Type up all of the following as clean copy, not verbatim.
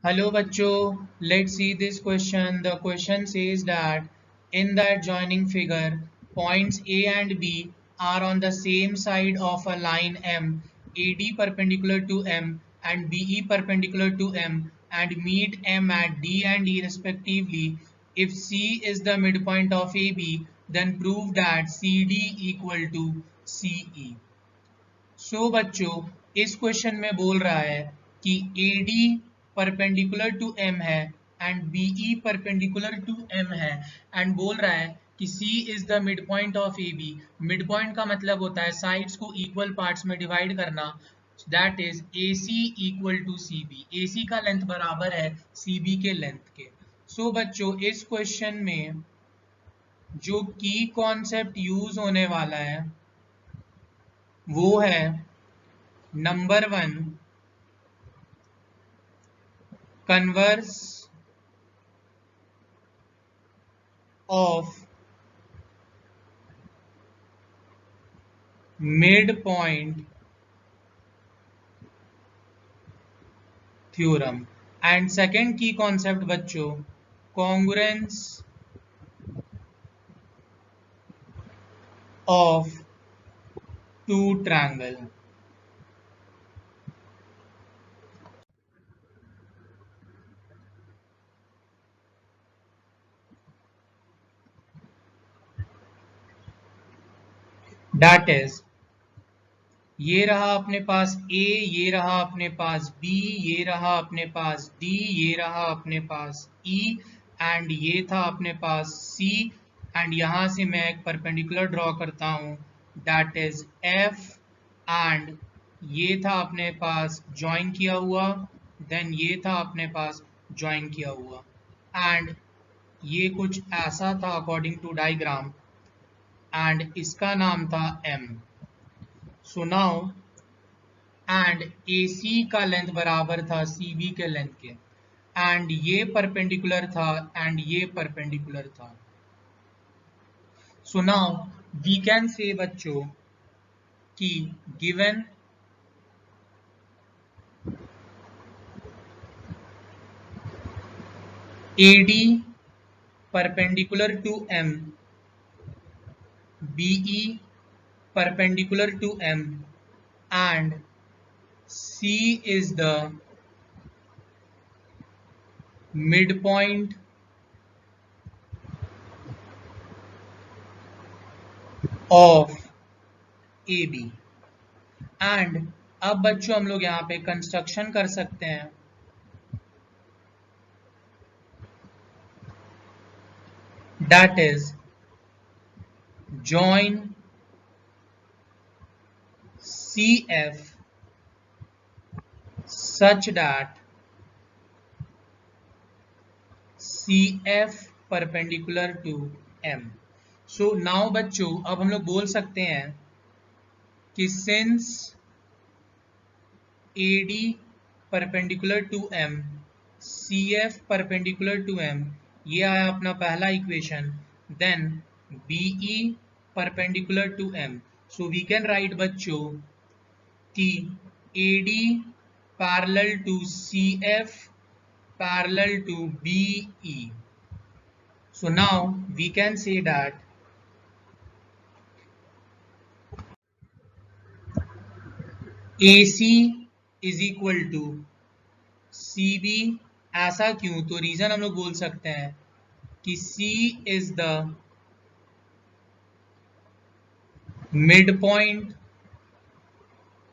Hello bachcho, let's see this question. The question says that in the adjoining figure, points A and B are on the same side of a line M, AD perpendicular to M and BE perpendicular to M and meet M at D and E respectively. If C is the midpoint of AB, then prove that CD equal to CE. बच्चों इस question में बोल रहा है कि AD perpendicular to M है and BE perpendicular to M है and बोल रहा है कि C is the mid point of AB। Mid point का मतलब होता है साइड्स को इक्वल पार्ट्स में डिवाइड करना, that is AC equal to CB। AC का लेंथ बराबर है CB के लेंथ के। बच्चों इस क्वेश्चन में जो की कॉन्सेप्ट यूज होने वाला है वो है number 1, converse of midpoint theorem and second key concept बच्चों congruence of two triangle। that is ये रहा अपने पास A, ये रहा अपने पास B, ये रहा अपने पास D, ये रहा अपने पास E एंड ये था अपने पास C एंड यहां से मैं एक परपेंडिकुलर ड्रॉ करता हूं दैट इज F एंड ये था अपने पास ज्वाइन किया हुआ, देन ये था अपने पास ज्वाइन किया हुआ एंड ये कुछ ऐसा था अकॉर्डिंग टू डायग्राम एंड इसका नाम था M। So now and AC का लेंथ बराबर था CB के लेंथ के एंड ये परपेंडिकुलर था एंड ये परपेंडिकुलर था। So now we can say बच्चों कि given AD perpendicular to M, BE perpendicular to M and C is the midpoint of AB and अब बच्चों हम लोग यहाँ पे कंस्ट्रक्शन कर सकते हैं। That is join CF such that CF perpendicular to M। So now बच्चों अब हम लोग बोल सकते हैं कि since AD perpendicular to M, CF perpendicular to M, ये आया अपना पहला equation, then BE perpendicular to M। So we can write बच्चों कि AD parallel to CF parallel to BE। So now we can say that AC is equal to CB। ऐसा क्यों? तो reason हम लोग बोल सकते हैं कि C is the midpoint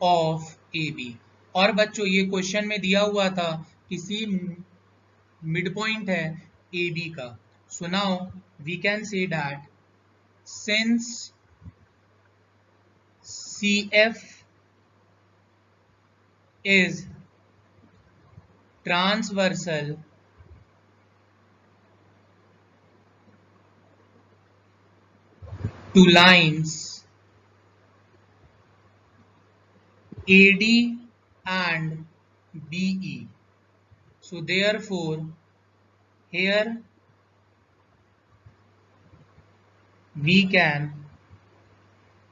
of AB। और बच्चों ये क्वेश्चन में दिया हुआ था कि C midpoint है AB का। So now we can say that since CF is transversal to lines AD and BE, so therefore here we can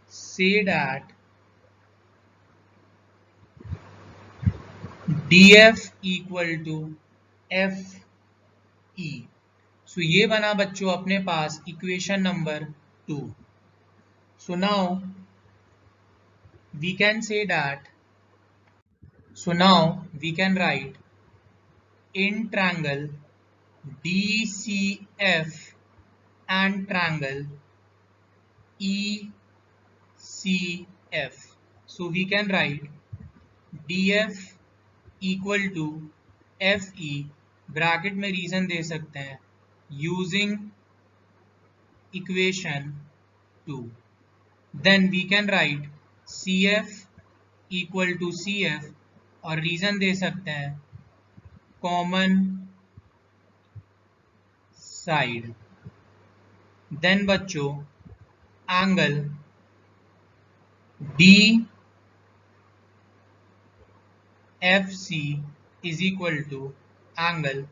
say that DF equal to F E. So ये बना बच्चों अपने पास equation number 2। So now we can say that, so now we can write in triangle DCF and triangle ECF. So we can write DF equal to FE, bracket में reason दे सकते हैं using equation 2. Then we can write CF equal to CF और reason दे सकते हैं common side. Then बच्चों angle DFC is equal to angle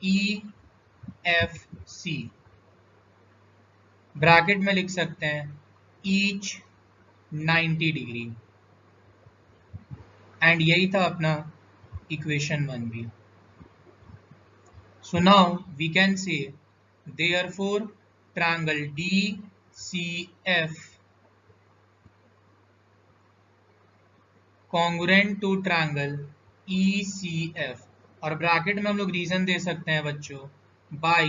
EFC, bracket में लिख सकते हैं ईच 90 डिग्री। एंड यही था अपना इक्वेशन 1 भी। So now we can say therefore triangle DCF congruent to triangle ECF, और ब्रैकेट में हम लोग रीजन दे सकते हैं बच्चों by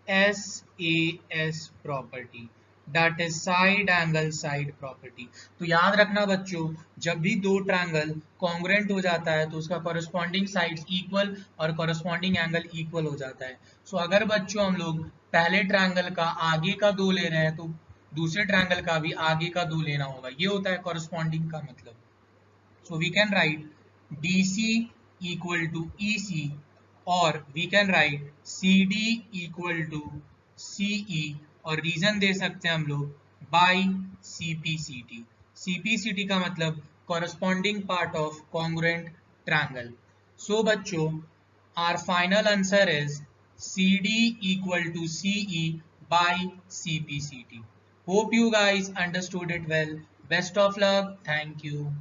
SAS property, that is side angle side property. तो याद रखना बच्चों, जब भी दो ट्रायंगल कॉन्ग्रुएंट हो जाता है तो उसका कॉरेस्पॉन्डिंग साइड्स इक्वल और कॉरेस्पॉन्डिंग एंगल इक्वल हो जाता है। सो अगर बच्चों हम लोग पहले ट्रायंगल का आगे का 2 ले रहे हैं तो दूसरे ट्रायंगल का भी आगे का 2 लेना होगा, ये होता है कॉरेस्पॉन्डिंग का मतलब। So we can write DC equal to EC, और we can write CD equal to CE, और रीजन दे सकते हैं हम लोग बाई CPCT। CPCT का मतलब corresponding part of congruent triangle. So बच्चों our final answer is CD equal to CE by CPCT। Hope you guys understood it well. Best of luck. Thank you.